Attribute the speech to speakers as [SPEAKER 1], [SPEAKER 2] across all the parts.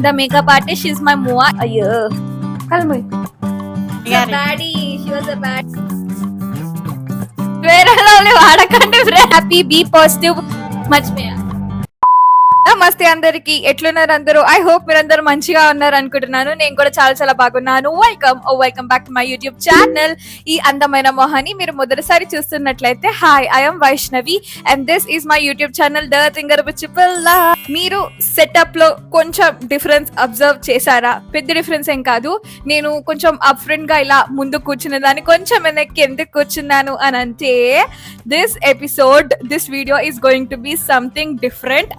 [SPEAKER 1] the makeup artist. She's my Moa. Ayyo. Kalma. Baddie. She was a bad. Where happy, be positive. Much mehr. నమస్తే అందరికి, ఎట్లున్నారు అందరూ? I hope మీరందరూ మంచిగా ఉన్నారు అనుకుంటున్నాను. నేను కూడా చాలా చాలా బాగున్నాను. Welcome back to my YouTube channel. ఈ అందమైన మొహాన్ని మీరు మొదటిసారి చూస్తున్నట్లయితే, hi, I'm Vaishnavi and this is my YouTube channel the తింగర పిల్ల. మీరు సెటప్ లో కొంచెం డిఫరెన్స్ అబ్జర్వ్ చేశారా? పెద్ద డిఫరెన్స్ ఏం కాదు. నేను కొంచెం అప్ ఫ్రంట్ గా ఇలా ముందు కూర్చునే దాన్ని కొంచెం వెనక్కి ఎందుకు కూర్చున్నాను అని అంటే, this video is going to be something different.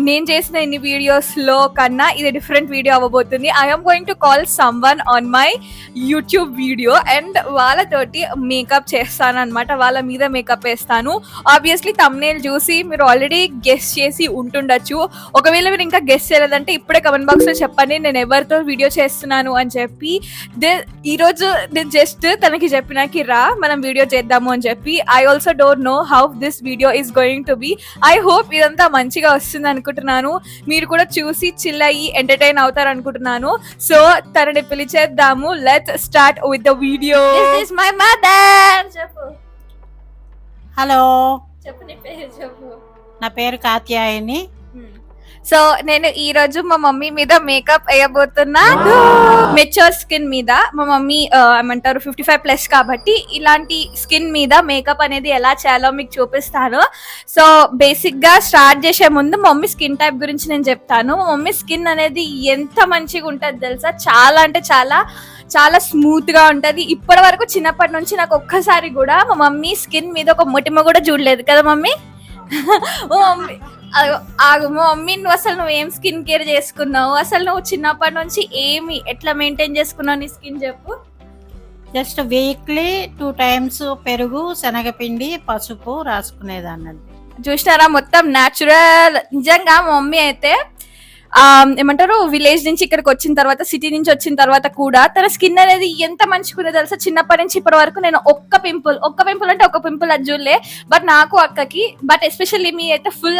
[SPEAKER 1] నేను చేసిన ఇన్ని వీడియోస్ లో కన్నా ఇది డిఫరెంట్ వీడియో అవ్వబోతుంది. I'm going to call someone on my YouTube video and వాళ్ళతోటి మేకప్ చేస్తాను అనమాట. వాళ్ళ మీద మేకప్ వేస్తాను. ఆబ్వియస్లీ థంబ్నెయిల్ చూసి మీరు ఆల్రెడీ గెస్ చేసి ఉంటుండొచ్చు. ఒకవేళ మీరు ఇంకా గెస్ చేయలేదంటే ఇప్పుడే కమెంట్ బాక్స్ లో చెప్పండి నేను ఎవరితో వీడియో చేస్తున్నాను అని చెప్పి. ఈరోజు నేను జస్ట్ తనకి చెప్పినాకి రా మనం వీడియో చేద్దాము అని చెప్పి. I also don't know how this video is going to B. I hope ఇదంతా మంచిగా వస్తుంది అనుకుంటున్నాను. మీరు కూడా చూసి చిల్ అయ్యి ఎంటర్టైన్ అవుతారు అనుకుంటున్నాను. సో తనని పిలిచేద్దాము. Let's start with the video. This is my mother. చెప్పు.
[SPEAKER 2] హలో,
[SPEAKER 1] చెప్పు నీ పేరు చెప్పు.
[SPEAKER 2] నా పేరు కాత్యాయని.
[SPEAKER 1] సో నేను ఈ రోజు మా మమ్మీ మీద మేకప్ వేయబోతున్నాను. మెచ్యూర్ స్కిన్ మీద. మా మమ్మీ ఏమంటారు 55+ కాబట్టి ఇలాంటి స్కిన్ మీద మేకప్ అనేది ఎలా చేయాలో మీకు చూపిస్తాను. సో బేసిక్ గా స్టార్ట్ చేసే ముందు మా మమ్మీ స్కిన్ టైప్ గురించి నేను చెప్తాను. మా మమ్మీ స్కిన్ అనేది ఎంత మంచిగా ఉంటుంది తెలుసా? చాలా అంటే చాలా చాలా స్మూత్ గా ఉంటది. ఇప్పటి వరకు చిన్నప్పటి నుంచి నాకు ఒక్కసారి కూడా మా మమ్మీ స్కిన్ మీద ఒక మొటిమ కూడా చూడలేదు కదా మమ్మీ. మమ్మీ మా మమ్మీ నువ్వు ఏం స్కిన్ కేర్ చేసుకున్నావు? అసలు నువ్వు చిన్నప్పటి నుంచి ఎట్లా మెయింటైన్ చేసుకున్నావు నీ స్కిన్ చెప్పు.
[SPEAKER 2] జస్ట్ వీక్లీ 2 times పెరుగు, శనగపిండి, పసుపు రాసుకునేదాన్ని.
[SPEAKER 1] చూసినారా, మొత్తం న్యాచురల్. నిజంగా మా మమ్మీ అయితే ఏమంటారు విలేజ్ నుంచి ఇక్కడికి వచ్చిన తర్వాత, సిటీ నుంచి వచ్చిన తర్వాత కూడా తన స్కిన్ అనేది ఎంత మంచిగా తెలుసా? చిన్నప్పటి నుంచి ఇప్పటి వరకు నేను ఒక్క పింపుల్ అంటే ఒక పింపుల్ అది చూడలే. బట్ నాకు అక్కకి, బట్ ఎస్పెషల్లీ మీ అయితే ఫుల్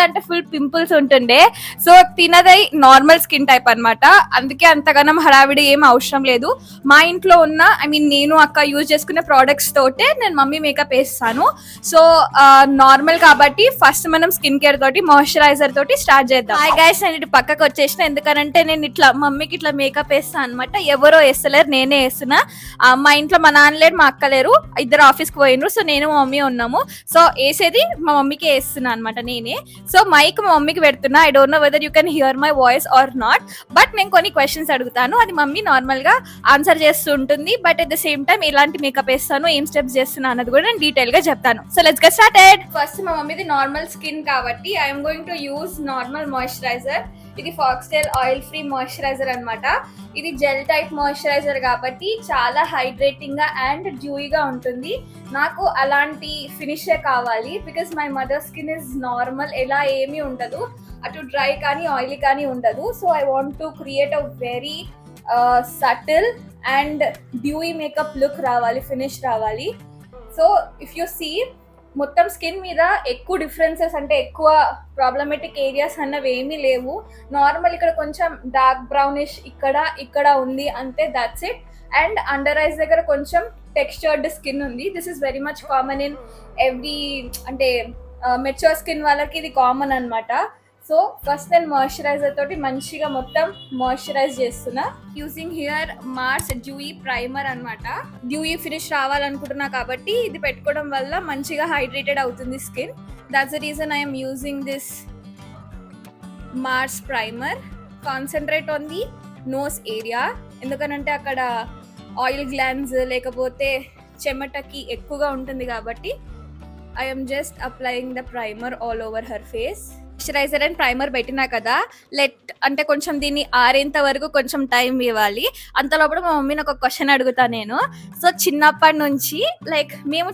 [SPEAKER 1] పింపుల్స్ ఉంటుండే. సో తినదై నార్మల్ స్కిన్ టైప్ అనమాట. అందుకే అంతగానం హడావిడి ఏం అవసరం లేదు. మా ఇంట్లో ఉన్న నేను అక్క యూజ్ చేసుకునే ప్రోడక్ట్స్ తోటే నేను మమ్మీ మేకప్ వేస్తాను. సో నార్మల్ కాబట్టి ఫస్ట్ మనం స్కిన్ కేర్ తోటి, మాయిశ్చరైజర్ తోటి స్టార్ట్ చేద్దాం. హాయ్ గైస్, నేను ఇటు పక్కకు వచ్చేసిన. ఎందుకనంటే నేను ఇట్లా మమ్మీకి ఇట్లా మేకప్ వేస్తాను అనమాట. ఎవరో వేస్తలేరు, నేనే వేస్తున్నా. మా ఇంట్లో మా నాన్న లేరు, మా అక్క లేరు, ఇద్దరు ఆఫీస్కి పోయినరు. సో నేను మా మమ్మీ ఉన్నాము. సో వేసేది మా మమ్మీకి వేస్తున్నా అనమాట నేనే. సో మైక్ మా మమ్మీకి పెడుతున్నా. I don't know whether you can hear my voice or not. But నేను కొన్ని క్వశ్చన్స్ అడుగుతాను, అది మమ్మీ నార్మల్ గా ఆన్సర్ చేస్తూ ఉంటుంది. But at the same time ఎలాంటి మేకప్ వేస్తాను, ఏం స్టెప్స్ చేస్తున్నా అన్నది కూడా నేను డీటెయిల్ గా చెప్తాను. So let's get started. First మా మమ్మీది నార్మల్ స్కిన్ కాబట్టి I'm going to use normal moisturiser. ఇది ఫాక్స్టైల్ ఆయిల్ ఫ్రీ మాయిశ్చరైజర్ అనమాట. ఇది జెల్ టైప్ మాయిశ్చరైజర్ కాబట్టి చాలా హైడ్రేటింగ్ గా అండ్ డ్యూయిగా ఉంటుంది. నాకు అలాంటి ఫినిషే కావాలి. Because my mother skin is normal, ఎలా ఏమీ ఉండదు, అటు డ్రై కానీ ఆయిలీ కానీ ఉండదు. So I want to create a very subtle and Dewey makeup look రావాలి, ఫినిష్ రావాలి. సో ఇఫ్ యూ సీ, మొత్తం స్కిన్ మీద ఎక్కువ డిఫరెన్సెస్ అంటే ఎక్కువ ప్రాబ్లమేటిక్ ఏరియాస్ అన్నవి ఏమీ లేవు. నార్మల్ ఇక్కడ కొంచెం డార్క్ బ్రౌనిష్ ఇక్కడ ఉంది అంతే, that's it. And under eyes దగ్గర కొంచెం టెక్స్చర్డ్ స్కిన్ ఉంది. This is very much common in every, అంటే మెచ్యూర్ స్కిన్ వాళ్ళకి ఇది కామన్ అనమాట. సో ఫస్ట్ నేను మాయిశ్చరైజర్ తోటి మంచిగా మొత్తం మాయిశ్చరైజ్ చేస్తున్నా. Using here Mars dewy primer అనమాట. డ్యూయి ఫినిష్ రావాలనుకుంటున్నా కాబట్టి ఇది పెట్టుకోవడం వల్ల మంచిగా హైడ్రేటెడ్ అవుతుంది skin. That's the reason I'm using this Mars primer. Concentrate on the nose area, ఎందుకనంటే అక్కడ ఆయిల్ గ్లాండ్స్ లేకపోతే చెమటకి ఎక్కువగా ఉంటుంది కాబట్టి I'm just applying the primer all over her face. Moisturiser and primer పెట్టినా కదా, అంటే కొంచెం దీన్ని ఆరేంత వరకు కొంచెం టైం ఇవ్వాలి. అంతలోపల మా మమ్మీని ఒక క్వశ్చన్ అడుగుతా నేను. సో చిన్నప్పటి నుంచి మేము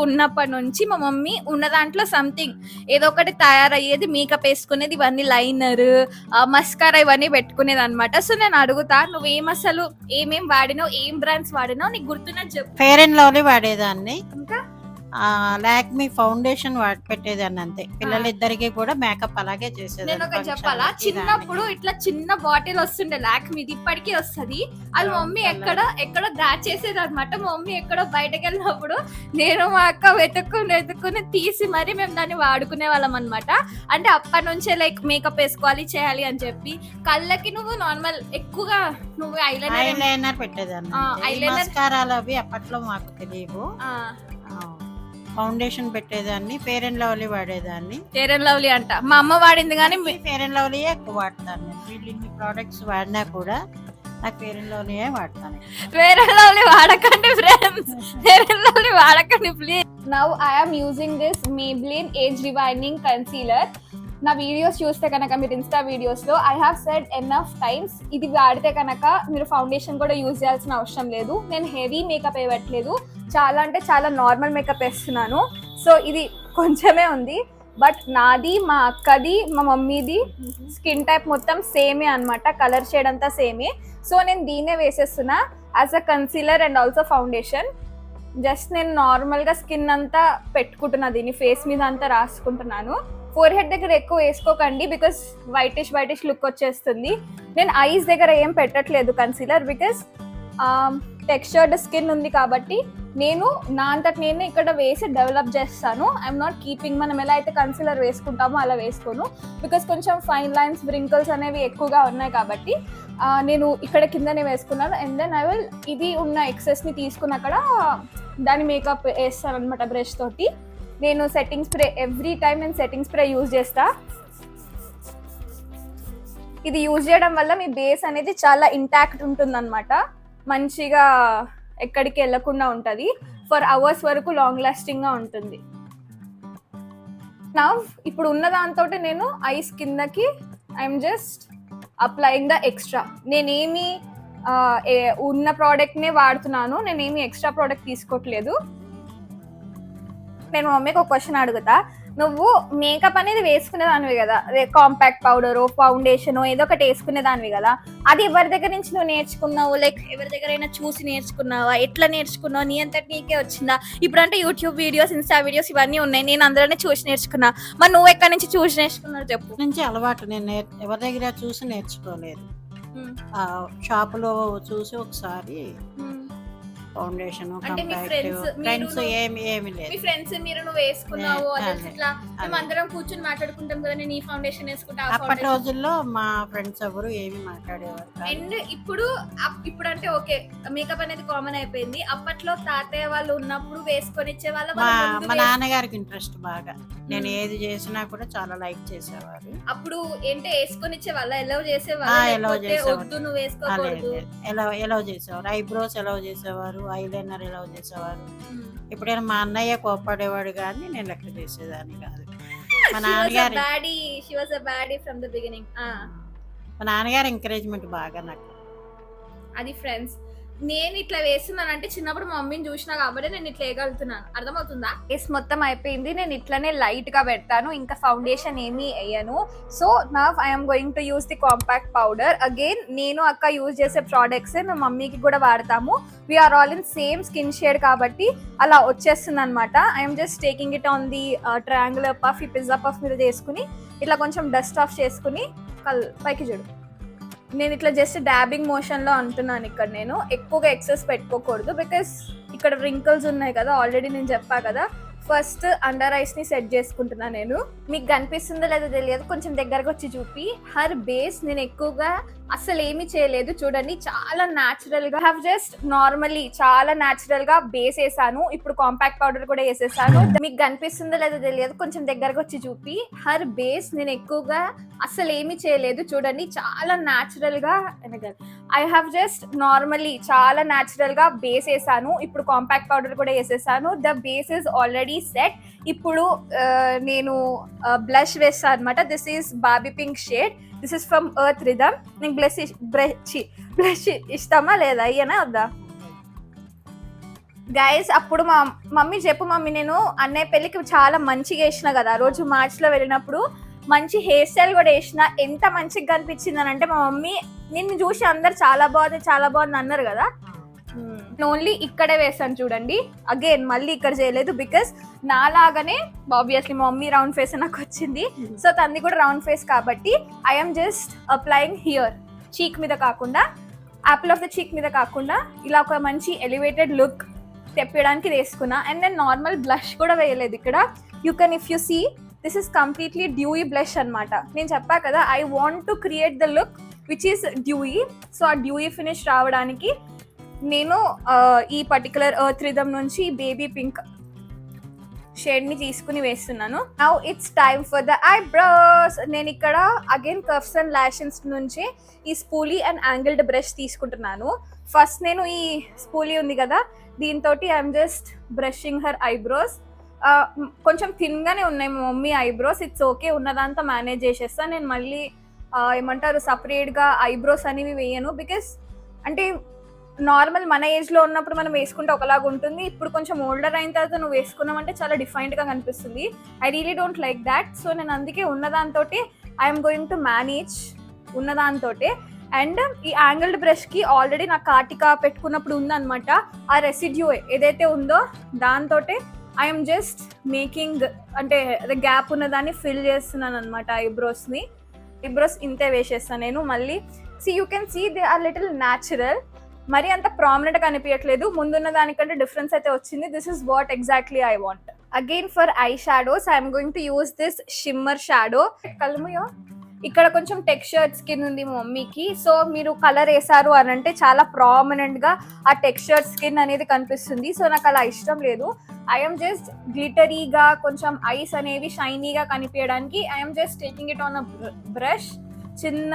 [SPEAKER 1] ఉన్నప్పటి నుంచి మా మమ్మీ ఉన్న దాంట్లో సంథింగ్ ఏదో ఒకటి తయారయ్యేది, మేకప్ వేసుకునేది, ఇవన్నీ లైనర్, మస్కారా ఇవన్నీ పెట్టుకునేది అనమాట. సో నేను అడుగుతా, నువ్వేం వాడినావు, ఏం బ్రాండ్స్ వాడినావు, నీకు గుర్తున్నది చెప్పు.
[SPEAKER 2] ఫెయిర్ అండ్ లవ్లీ వాడేదాన్ని.
[SPEAKER 1] ఇంకా
[SPEAKER 2] లాక్మీ ఫౌండేషన్ పెట్టేదాన్ని అంతే. పిల్లలిద్దరికి కూడా మేకప్ అలాగే
[SPEAKER 1] నేను
[SPEAKER 2] చేసేదాన్ని
[SPEAKER 1] ఒకటి
[SPEAKER 2] function
[SPEAKER 1] చెప్పాలా,
[SPEAKER 2] కి
[SPEAKER 1] చిన్నప్పుడు ఇట్లా చిన్న బాటిల్ వస్తుండే లాక్ మీద, ఇప్పటికీ వస్తది. అది
[SPEAKER 2] Brown
[SPEAKER 1] మమ్మీ
[SPEAKER 2] colour.
[SPEAKER 1] ఎక్కడో దాచేసేది అనమాట. మా మమ్మీ ఎక్కడో బయటకు వెళ్ళినప్పుడు నేను మా అక్క వెతుక్కుని తీసి మరి మేము దాన్ని వాడుకునే వాళ్ళం అనమాట. అంటే అప్పటి నుంచే లైక్ మేకప్ వేసుకోవాలి చేయాలి అని చెప్పి. కళ్ళకి నువ్వు నార్మల్ ఎక్కువగా నువ్వు
[SPEAKER 2] ఐలైనర్ పెట్టేదాన్ని.
[SPEAKER 1] eyeliner-
[SPEAKER 2] మస్కారాలు అవి అప్పట్లో మాకు తెలియవు. ఫౌండేషన్ పెట్టేదాన్ని, ఫేర్ అండ్ లవ్లీ వాడేదాన్ని.
[SPEAKER 1] ఫేర్ అండ్ లవ్లీ అంట మా అమ్మ వాడింది, కానీ
[SPEAKER 2] ఫేర్ అండ్ లవ్లీ ఎక్కువ వాడతాను నేను. వీళ్ళు ఇన్ని ప్రోడక్ట్స్ వాడినా కూడా నాకు ఫేర్ అండ్ లవ్లీయే వాడతాను.
[SPEAKER 1] ఫేర్ అండ్ లవ్లీ వాడకండి ఫ్రెండ్స్, ఫేర్ అండ్ లవ్లీ వాడకండి please. Now I am using this Maybelline age rewinding concealer. నా వీడియోస్ చూస్తే కనుక మీరు ఇన్స్టా వీడియోస్ లో I have said enough times, ఇది వాడితే కనుక మీరు ఫౌండేషన్ కూడా యూజ్ చేయాల్సిన అవసరం లేదు. నేను హెవీ మేకప్ వేయట్లేదు, చాలా అంటే చాలా నార్మల్ మేకప్ వేస్తున్నాను. సో ఇది కొంచెమే ఉంది, బట్ నాది, మా అక్కది, మా మమ్మీది స్కిన్ టైప్ మొత్తం సేమే అన్నమాట. కలర్ షేడ్ అంతా సేమే. సో నేను దీన్నే వేసేస్తున్నా as a concealer and also foundation. Just నేను నార్మల్గా స్కిన్ అంతా పెట్టుకుంటున్నా, దీన్ని ఫేస్ మీద అంతా రాసుకుంటున్నాను. ఫోర్ హెడ్ దగ్గర ఎక్కువ వేసుకోకండి, బికాస్ వైటిష్ లుక్ వచ్చేస్తుంది. నేను ఐస్ దగ్గర ఏం పెట్టట్లేదు కన్సీలర్, బికాస్ టెక్స్చర్డ్ స్కిన్ ఉంది కాబట్టి నేను నా అంతటి నేను ఇక్కడ వేసి డెవలప్ చేస్తాను. ఐఎమ్ నాట్ కీపింగ్, మనం ఎలా అయితే కన్సీలర్ వేసుకుంటామో అలా వేసుకోను, బికాస్ కొంచెం ఫైన్ లైన్స్ వ్రింకిల్స్ అనేవి ఎక్కువగా ఉన్నాయి కాబట్టి నేను ఇక్కడ కిందనే వేసుకున్నాను. అండ్ దెన్ ఐ విల్ ఇది ఉన్న ఎక్సెస్ని తీసుకుని అక్కడ దాని మేకప్ వేస్తాను అనమాట బ్రష్ తోటి. నేను సెట్టింగ్ స్ప్రే ఎవ్రీ టైం నేను సెట్టింగ్ స్ప్రే యూజ్ చేస్తా. ఇది యూజ్ చేయడం వల్ల మీ బేస్ అనేది చాలా ఇంటాక్ట్ ఉంటుంది అనమాట, మంచిగా ఎక్కడికి వెళ్ళకుండా ఉంటుంది. ఫర్ అవర్స్ వరకు లాంగ్ లాస్టింగ్ గా ఉంటుంది. నా ఇప్పుడు ఉన్న దాంతో నేను ఐస్ కిందకి I'm just applying the extra. నేనేమి ఉన్న ప్రోడక్ట్నే వాడుతున్నాను, నేనేమి ఎక్స్ట్రా ప్రోడక్ట్ తీసుకోవట్లేదు. నేను మమ్మీకి ఒక క్వశ్చన్ అడుగుతా, నువ్వు మేకప్ అనేది వేసుకునేదానివి కదా, కాంపాక్ట్ పౌడర్, ఫౌండేషన్ ఏదో ఒకటి వేసుకునేదానివి కదా, అది ఎవరి దగ్గర నుంచి నువ్వు నేర్చుకున్నావు? లైక్ ఎవరి దగ్గరైనా చూసి నేర్చుకున్నావా? ఎట్లా నేర్చుకున్నావు? నీ అంతటి నీకే వచ్చిందా? ఇప్పుడంటే యూట్యూబ్ వీడియోస్, ఇన్స్టా వీడియోస్ ఇవన్నీ ఉన్నాయి, నేను అందరినీ చూసి నేర్చుకున్నా. మరి నువ్వు ఎక్కడి నుంచి చూసి నేర్చుకున్నావు చెప్పు.
[SPEAKER 2] నుంచి అలవాటు, నేను ఎవరి దగ్గర చూసి నేర్చుకోలేదు. షాపులో చూసి ఒకసారి ఫౌండేషన్,
[SPEAKER 1] అంటే మీ
[SPEAKER 2] ఫ్రెండ్స్ ఏమి లేదు.
[SPEAKER 1] మీ ఫ్రెండ్స్ మీరు నువ్వు వేసుకున్నావు ఇట్లా మేము అందరం కూర్చొని మాట్లాడుకుంటాం కదా, నేను ఈ ఫౌండేషన్ వేసుకుంటా.
[SPEAKER 2] అప్పటి రోజుల్లో మా ఫ్రెండ్స్ ఎవరు ఏమి మాట్లాడేవారు.
[SPEAKER 1] అండ్ ఇప్పుడు అంటే ఓకే మేకప్ అనేది కామన్ అయిపోయింది. అప్పట్లో తాతయ్య వాళ్ళు ఉన్నప్పుడు వేసుకొని ఇచ్చే వాళ్ళ.
[SPEAKER 2] మా నాన్నగారికి ఇంట్రెస్ట్ బాగా, నేను ఏది చేసినా కూడా చాలా లైక్ చేసేవారు.
[SPEAKER 1] అప్పుడు ఏంటి వేసుకొని ఇచ్చే వాళ్ళ, ఎలా చేసేవాళ్ళు? వద్దు నువ్వు వేసుకోకూడదు,
[SPEAKER 2] ఎలా చేసేవారు. ఐబ్రోస్ ఎలా చేసేవారు, ఐలైనర్ ఎలా చేసేవారు. ఎప్పుడైనా మా అన్నయ్య కోపడేవాడు కానీ నేను లెక్క చేసేదాన్ని కాదు. మా నాన్నగారి ఎంకరేజ్మెంట్ బాగా నాకు.
[SPEAKER 1] అది ఫ్రెండ్స్, నేను ఇట్లా వేస్తున్నానంటే చిన్నప్పుడు మా మమ్మీని చూసినా కాబట్టి నేను ఇట్లా వేయగలుగుతున్నాను. అర్థమవుతుందా? ఫేస్ మొత్తం అయిపోయింది, నేను ఇట్లానే లైట్ గా పెడతాను, ఇంకా ఫౌండేషన్ ఏమీ వేయను. సో నా I'm going to use the compact powder. Again నేను అక్క యూజ్ చేసే ప్రోడక్ట్స్ మేము మమ్మీకి కూడా వాడతాము. We're all in same skin shade కాబట్టి అలా వచ్చేస్తుంది అనమాట. I'm just taking it on the triangular puff, ఈ పిజ్జా పఫ్ మీద చేసుకుని ఇట్లా కొంచెం డస్ట్ ఆఫ్ చేసుకుని పైకి చూడు. నేను ఇట్లా జస్ట్ డాబింగ్ మోషన్ లో అంటున్నాను. ఇక్కడ నేను ఎక్కువగా ఎక్సెస్ పెట్టుకోకూడదు, బికాస్ ఇక్కడ రింకిల్స్ ఉన్నాయి కదా, ఆల్రెడీ నేను చెప్పా కదా. ఫస్ట్ అండర్ ఐస్ ని సెట్ చేసుకుంటున్నా నేను. మీకు కనిపిస్తుందో లేదో తెలియదు, కొంచెం దగ్గరకు వచ్చి చూపి. హర్ బేస్ నేను ఎక్కువగా అసలు ఏమీ చేయలేదు, చూడండి చాలా న్యాచురల్ గా హ్యావ్ జస్ట్ నార్మల్లీ చాలా న్యాచురల్ గా బేస్ వేసాను. ఇప్పుడు కాంపాక్ట్ పౌడర్ కూడా వేసేసాను. మీకు కనిపిస్తుందో లేదో తెలియదు, కొంచెం దగ్గరకు వచ్చి చూపి. హర్ బేస్ నేను ఎక్కువగా అసలు ఏమీ చేయలేదు, చూడండి చాలా న్యాచురల్ గా. ఐ హ్యావ్ జస్ట్ నార్మల్లీ చాలా న్యాచురల్ గా బేస్ వేసాను. ఇప్పుడు కాంపాక్ట్ పౌడర్ కూడా వేసేసాను. The base is already set. ఇప్పుడు నేను బ్లష్ వేస్తాను అనమాట. This is Bobby pink shade. This is from earth rhythm. నీకు బ్లష్ ఇష్టమా లేదా? అయ్యనా వద్దా గైస్? అప్పుడు మా మమ్మీ చెప్పు మమ్మీ, నేను అన్నయ్య పెళ్ళికి చాలా మంచిగా వేసిన కదా, ఆ రోజు మార్చ్ లో వెళ్ళినప్పుడు మంచి హెయిర్ స్టైల్ కూడా వేసిన. ఎంత మంచిగా కనిపించింది అని అంటే మా మమ్మీ నిన్ను చూసి అందరు చాలా బాగుంది అన్నారు కదా. ఓన్లీ ఇక్కడే వేసాను చూడండి. అగైన్ మళ్ళీ ఇక్కడ చేయలేదు బికాస్ నాలాగానే ఆబ్వియస్లీ మా మమ్మీ రౌండ్ ఫేస్ నాకు వచ్చింది, సో తనది కూడా రౌండ్ ఫేస్ కాబట్టి ఐఎమ్ జస్ట్ అప్లయింగ్ హియర్, చీక్ మీద కాకుండా, యాపిల్ ఆఫ్ ద చీక్ మీద కాకుండా ఇలా ఒక మంచి ఎలివేటెడ్ లుక్ తెప్పడానికి వేసుకున్నా. అండ్ నేను నార్మల్ బ్లష్ కూడా వేయలేదు ఇక్కడ. You can if you see this is completely dewy blush అనమాట. నేను చెప్పా కదా I want to create the look which is dewy. So ఆ డ్యూయి ఫినిష్ రావడానికి నేను ఈ పర్టికులర్ ఎర్త్ రిథమ్ నుంచి బేబీ పింక్ షేడ్ ని తీసుకుని వేస్తున్నాను. Now it's time for the eyebrows. నేను ఇక్కడ అగైన్ కర్వ్స్ అండ్ లాషెస్ నుంచి ఈ స్పూలీ అండ్ యాంగిల్డ్ బ్రష్ తీసుకుంటున్నాను. ఫస్ట్ నేను ఈ స్పూలీ ఉంది కదా దీంతో I'm just brushing her eyebrows. కొంచెం థిన్గానే ఉన్నాయి మా మమ్మీ ఐబ్రోస్, ఇట్స్ ఓకే, ఉన్నదంతా మేనేజ్ చేసేస్తాను. నేను మళ్ళీ ఏమంటారు సపరేట్గా ఐబ్రోస్ అనేవి వేయను, బికాస్ అంటే నార్మల్ మన ఏజ్లో ఉన్నప్పుడు మనం వేసుకుంటే ఒకలాగా ఉంటుంది, ఇప్పుడు కొంచెం ఓల్డర్ అయిన తర్వాత నువ్వు వేసుకున్నామంటే చాలా డిఫైన్డ్గా కనిపిస్తుంది. I really don't like that. So నేను అందుకే ఉన్నదాంతో ఐఎమ్ గోయింగ్ టు మేనేజ్ ఉన్నదాంతో. అండ్ ఈ యాంగిల్డ్ బ్రష్కి ఆల్రెడీ నాకు కాటికా పెట్టుకున్నప్పుడు ఉందన్నమాట, ఆ రెసిడ్యూ ఏదైతే ఉందో దాంతో ఐఎమ్ జస్ట్ మేకింగ్ అంటే గ్యాప్ ఉన్నదాన్ని ఫిల్ చేస్తున్నాను అనమాట ఐబ్రోస్ని. ఐబ్రోస్ ఇంతే వేసేస్తాను నేను. మళ్ళీ you can see they are little natural, మరి అంత ప్రామినెంట్ గా అనిపించట్లేదు, ముందున్న దానికంటే డిఫరెన్స్ అయితే వచ్చింది. This is what exactly I want. Again for eye shadows I'm going to use this shimmer shadow. కలుముయో ఇక్కడ కొంచెం టెక్స్చర్డ్ స్కిన్ ఉంది మా మమ్మీకి, సో మీరు కలర్ వేసారు అని అంటే చాలా ప్రామినెంట్ గా ఆ టెక్స్చర్డ్ స్కిన్ అనేది కనిపిస్తుంది. సో నాకు అలా ఇష్టం లేదు. ఐఎమ్ జస్ట్ గ్లిటరీగా కొంచెం ఐస్ అనేవి షైనీగా కనిపించడానికి I'm just taking it on a brush. చిన్న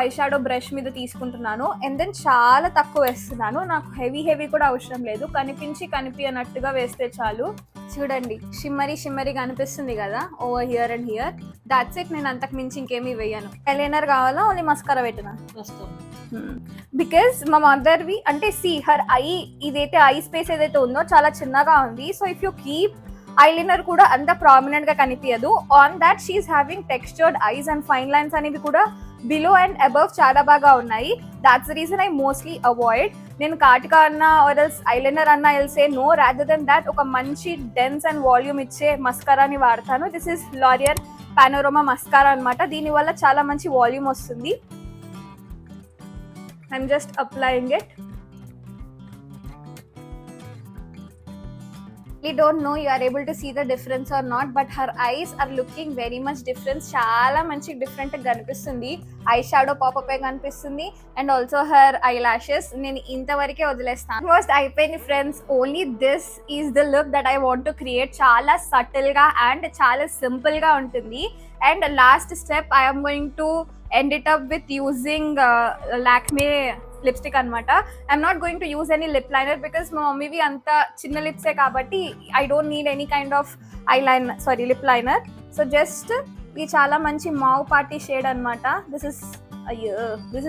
[SPEAKER 1] ఐ షాడో బ్రష్ మీద తీసుకుంటున్నాను అండ్ దెన్ చాలా తక్కువ వేస్తున్నాను. నాకు హెవీ కూడా అవసరం లేదు, కనిపించినట్టుగా వేస్తే చాలు. చూడండి షిమ్మరీగా అనిపిస్తుంది కదా over here and here. That's it. నేను అంతకు మించి ఇంకేమీ వేయను. ఐలైనర్ కావాలా ఓన్లీ మస్కారా పెట్టినా? బికాస్ మా మదర్వి అంటే హర్ ఐ ఇదైతే ఐ స్పేస్ ఏదైతే ఉందో చాలా చిన్నగా ఉంది. So if you keep eyeliner కూడా అంత ప్రామినెంట్ గా కనిపించదు. On that she's having textured eyes and fine lines అనేవి కూడా బిలో అండ్ అబవ్ చాలా బాగా ఉన్నాయి. That's the reason I mostly avoid. నేను కాటికా అన్నా ఆర్ ఎల్స్ ఐలైనర్ అన్నా ఎల్ సే నో, రాదర్ దెన్ దాట్ ఒక మంచి డెన్స్ అండ్ వాల్యూమ్ ఇచ్చే మస్కారాని వాడతాను. దిస్ ఇస్ లారియల్ పానోరమా మస్కారా అనమాట. దీనివల్ల చాలా మంచి వాల్యూమ్ వస్తుంది. I'm just applying it. I don't know you are able to see the difference or not, but her eyes are looking very much different. చాలా మంచి డిఫరెంట్ గా కనిపిస్తుంది. ఐ షాడో పాపప్ కనిపిస్తుంది and also her eye lashes. నేను ఇంతవరకే వదిలేస్తాను. First అయిపోయింది friends. Only this is the look that I want to create. చాలా సటిల్ గా అండ్ చాలా సింపుల్ గా ఉంటుంది. And last step I'm going to end it up with using Lakme lipstick అనమాట. I'm not going to use any lip liner because మా మమ్మీవి అంత చిన్న లిప్సే కాబట్టి I don't need any kind of lip liner. So just ఇది చాలా మంచి మావ్ పార్టీ షేడ్ అనమాట. This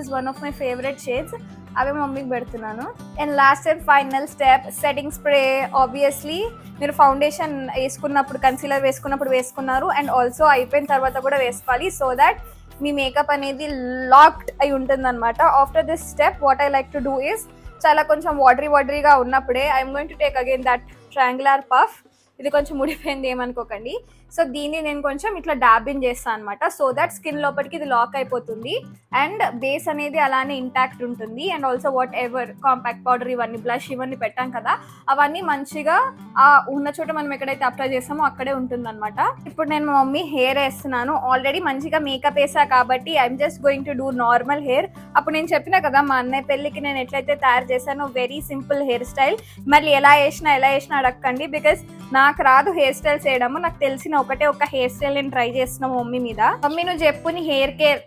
[SPEAKER 1] is one of my favourite shades. అవే మమ్మీకి పెడుతున్నాను. And last and final step setting spray. Obviously మీరు ఫౌండేషన్ వేసుకున్నప్పుడు కన్సీలర్ వేసుకున్నప్పుడు వేసుకున్నారు అండ్ ఆల్సో అయిపోయిన తర్వాత కూడా వేసుకోవాలి, సో దట్ మీ మేకప్ అనేది లాక్డ్ అయి ఉంటుంది అనమాట. After this step what I like to do is చాలా కొంచెం వాటరీగా ఉన్నప్పుడే I'm going to take again that triangular puff. ఇది కొంచెం ముడిపోయింది ఏమనుకోకండి. సో దీన్ని నేను కొంచెం ఇట్లా డాబిన్ చేస్తాను అనమాట, సో దట్ స్కిన్ లోపలికి ఇది లాక్ అయిపోతుంది అండ్ బేస్ అనేది అలానే ఇంటాక్ట్ ఉంటుంది. And also what ever compact powder ఇవన్నీ బ్లష్ ఇవన్నీ పెట్టాం కదా అవన్నీ మంచిగా ఆ ఉన్న చోట మనం ఎక్కడైతే అప్లై చేస్తామో అక్కడే ఉంటుంది అనమాట. ఇప్పుడు నేను మా మమ్మీ హెయిర్ వేస్తున్నాను. ఆల్రెడీ మంచిగా మేకప్ వేసా కాబట్టి I'm just going to do normal hair. అప్పుడు నేను చెప్పినా కదా మా అన్నయ్య పెళ్ళికి నేను ఎట్లయితే తయారు చేశానో వెరీ సింపుల్ హెయిర్ స్టైల్. మళ్ళీ ఎలా వేసినా అడగండి బికాస్ నాకు రాదు హెయిర్ స్టైల్స్ వేయడము. నాకు తెలిసిన ఒకటే ఒక హెయిర్ స్టైల్ నేను ట్రై చేస్తున్నా మమ్మీ మీద. మమ్మీ నువ్వు చెప్పు నీ హెయిర్ కేర్.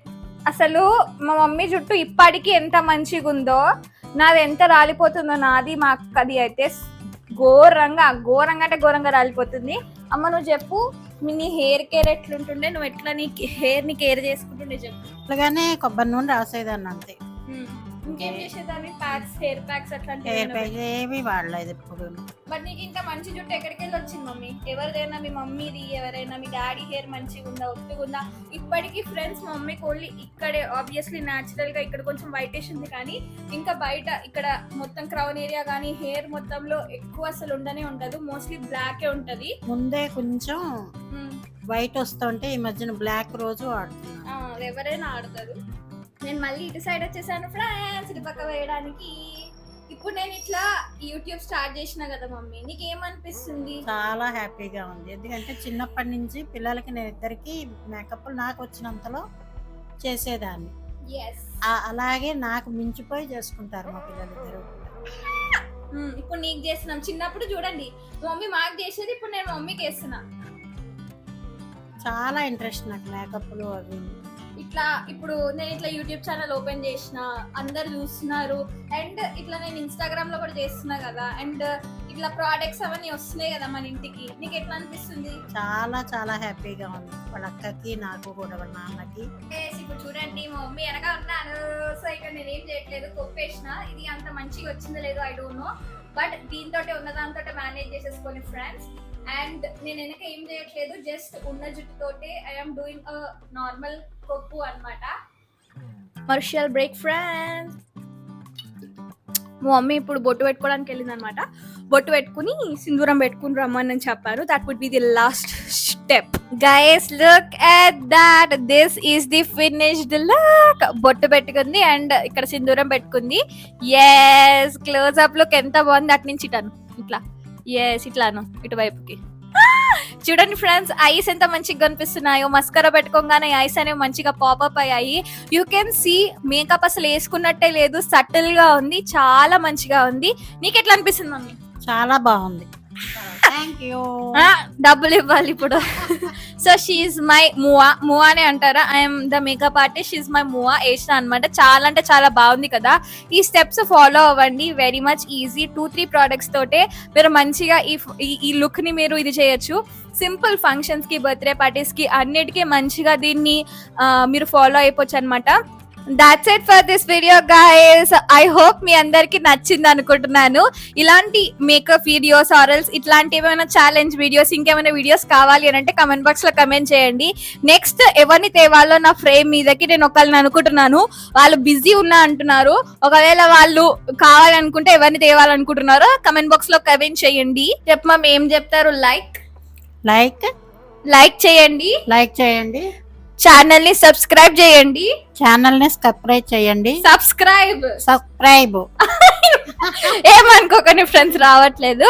[SPEAKER 1] అసలు మా మమ్మీ జుట్టు ఇప్పటికీ ఎంత మంచిగా ఉందో, నాది ఎంత రాలిపోతుందో. నాది మా అక్కది అయితే ఘోరంగా అంటే ఘోరంగా రాలిపోతుంది. అమ్మ నువ్వు చెప్పు నీ హెయిర్ కేర్ ఎట్లుంటుండే, నువ్వు ఎట్లా నీ హెయిర్ ని కేర్ చేసుకుంటుండే చెప్పు.
[SPEAKER 2] అలాగానే కొబ్బరి నూనె రాసేదాన్ని అంతే.
[SPEAKER 1] ఇంకేం చేసేదాన్ని? ప్యాక్స్, హెయిర్ ప్యాక్స్
[SPEAKER 2] హెయిర్
[SPEAKER 1] అట్లాంటివి.
[SPEAKER 2] ప్యాక్ ఏమీ వాడలేదు ఇప్పుడు.
[SPEAKER 1] మరి నీకు ఇంత మంచి జుట్టు ఎక్కడికి వెళ్ళి వచ్చింది మమ్మీ? ఎవరిదైనా, మీ మమ్మీది ఎవరైనా, మీ డాడీ హెయిర్ మంచిగా ఉందా, ఒత్తుగా ఉందా? ఇప్పటికీ ఫ్రెండ్స్, మా మమ్మీకి ఓన్లీ ఇక్కడే ఆబ్వియస్లీ న్యాచురల్ గా ఇక్కడ కొంచెం వైటిష్ ఉంది, కానీ ఇంకా బయట ఇక్కడ మొత్తం క్రౌన్ ఏరియా కానీ హెయిర్ మొత్తంలో ఎక్కువ అసలు ఉండనే ఉండదు, మోస్ట్లీ బ్లాకే ఉంటది.
[SPEAKER 2] ముందే కొంచెం వైట్ వస్తుంటే ఈ మధ్యన బ్లాక్ రోజు వాడుతున్నాను.
[SPEAKER 1] ఎవరైనా ఆడతారు. నేను మళ్ళీ ఇటు సైడ్ వచ్చేసాను ఫ్రెండ్స్, ఇటు పక్క వేయడానికి. ఇప్పుడు నేను ఇట్లా యూట్యూబ్ స్టార్ట్ చేసిన కదా మమ్మీ, నీకు ఏమనిపిస్తుంది?
[SPEAKER 2] చాలా హ్యాపీగా ఉంది. ఎందుకంటే చిన్నప్పటి నుంచి పిల్లలకి నేను ఇద్దరికి మేకప్ నాకు వచ్చినంతలో చేసేదాన్ని. అలాగే నాకు మించిపోయి చేసుకుంటారు మా పిల్లలిద్దరు.
[SPEAKER 1] ఇప్పుడు నీకు చేస్తున్నాం. చిన్నప్పుడు చూడండి మమ్మీ మాకు చేసేది, ఇప్పుడు నేను మమ్మీకి వేస్తున్నా.
[SPEAKER 2] చాలా ఇంట్రెస్ట్ నాకు మేకప్లు అవి.
[SPEAKER 1] ఇట్లా ఇప్పుడు నేను ఇట్లా యూట్యూబ్ ఛానల్ ఓపెన్ చేసిన, అందరు చూస్తున్నారు, అండ్ ఇట్లా నేను ఇన్స్టాగ్రామ్ లో కూడా చేస్తున్నా కదా, అండ్ ఇట్లా ప్రోడక్ట్స్ అవన్నీ వస్తున్నాయి కదా మన ఇంటికి. నీకు ఎట్లా అనిపిస్తుంది?
[SPEAKER 2] చాలా చాలా హ్యాపీగా ఉంది. వాళ్ళ అక్కకి, నాకు కూడా, వాళ్ళ నాన్నకి.
[SPEAKER 1] ఇప్పుడు చూడండి మా మమ్మీ వెనక ఉన్నాను. సో ఇక్కడ నేను ఏం చేయట్లేదు, కొప్పేసిన. ఇది అంత మంచిగా వచ్చిందో లేదో ఐ డోంట్ నో, బట్ దీంతో ఉన్న దాంతో మేనేజ్ చేసేసుకొని ఫ్రెండ్స్. అండ్ నేను వెనక ఏం చేయట్లేదు, జస్ట్ ఉన్న జుట్టుతోటే ఐఎమ్ డూయింగ్ అ నార్మల్ కొప్పు అన్నమాట. Commercial break friends. మా మమ్మీ ఇప్పుడు బొట్టు పెట్టుకోవడానికి వెళ్ళింది అనమాట. బొట్టు పెట్టుకుని సింధూరం పెట్టుకుని రమ్మని చెప్పారు. That would be the last step. Guys look at that, this is the finished look. బొట్టు పెట్టుకుంది అండ్ ఇక్కడ సింధూరం పెట్టుకుంది. ఎస్, క్లోజ్ అప్ లుక్ ఎంత బాగుంది. అటు నుంచి ఇటాను ఇట్లా, ఎస్ ఇట్లాను ఇటువైపుకి. చూడండి ఫ్రెండ్స్, ఐస్ ఎంత మంచిగా కనిపిస్తున్నాయో. మస్కరా పెట్టుకోగానే ఐస్ అనేవి మంచిగా పాపప్ అయ్యాయి. యూ కెన్ సీ మేకప్ అసలు వేసుకున్నట్టే లేదు, సటిల్ గా ఉంది, చాలా మంచిగా ఉంది. నీకు ఎట్లా అనిపిస్తుంది మమ్మీ?
[SPEAKER 2] చాలా బాగుంది. Thank you.
[SPEAKER 1] డబ్బులు ఇవ్వాలి ఇప్పుడు. So she my MUA. మువానే అంటారా? I'm the makeup artist, she my MUA వేసిన అనమాట. చాలా అంటే చాలా బాగుంది కదా. ఈ స్టెప్స్ ఫాలో అవ్వండి, వెరీ మచ్ ఈజీ. 2-3 ప్రోడక్ట్స్ తోటే మీరు మంచిగా ఈ లుక్ ని మీరు ఇది చేయొచ్చు. సింపుల్ ఫంక్షన్స్ కి, బర్త్డే పార్టీస్ కి, అన్నిటికీ మంచిగా దీన్ని మీరు ఫాలో అయిపోవచ్చు అనమాట. That's it for this video guys. I hope మీ అందరికి నచ్చింది అనుకుంటున్నాను. ఇలాంటి మేకప్ వీడియోస్ ఆరల్స్ ఇట్లాంటి ఏమైనా ఛాలెంజ్ వీడియోస్, ఇంకేమైనా వీడియోస్ కావాలి అని అంటే కమెంట్ బాక్స్ లో కమెంట్ చేయండి. నెక్స్ట్ ఎవరిని తేవాలో నా ఫ్రేమ్ మీదకి నేను ఒకళ్ళని అనుకుంటున్నాను. వాళ్ళు బిజీ ఉన్నా అంటున్నారు. ఒకవేళ వాళ్ళు కావాలనుకుంటే ఎవరిని తేవాలనుకుంటున్నారో కమెంట్ బాక్స్ లో కమెంట్ చేయండి. చెప్పమా ఏం చెప్తారు? లైక్ చేయండి,
[SPEAKER 2] లైక్ చేయండి.
[SPEAKER 1] ఛానల్ ని సబ్స్క్రైబ్ చేయండి. సబ్స్క్రైబ్ ఏమనుకోకండి ఫ్రెండ్స్, రావట్లేదు.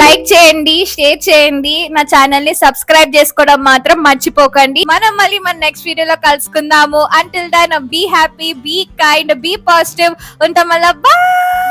[SPEAKER 1] లైక్ చేయండి, షేర్ చేయండి, నా ఛానల్ ని సబ్స్క్రైబ్ చేసుకోవడం మాత్రం మర్చిపోకండి. మనం మళ్ళీ మన నెక్స్ట్ వీడియోలో కలుసుకుందాము. Until then be happy, be kind, be positive. ఉంటాం మళ్ళా. బాయ్.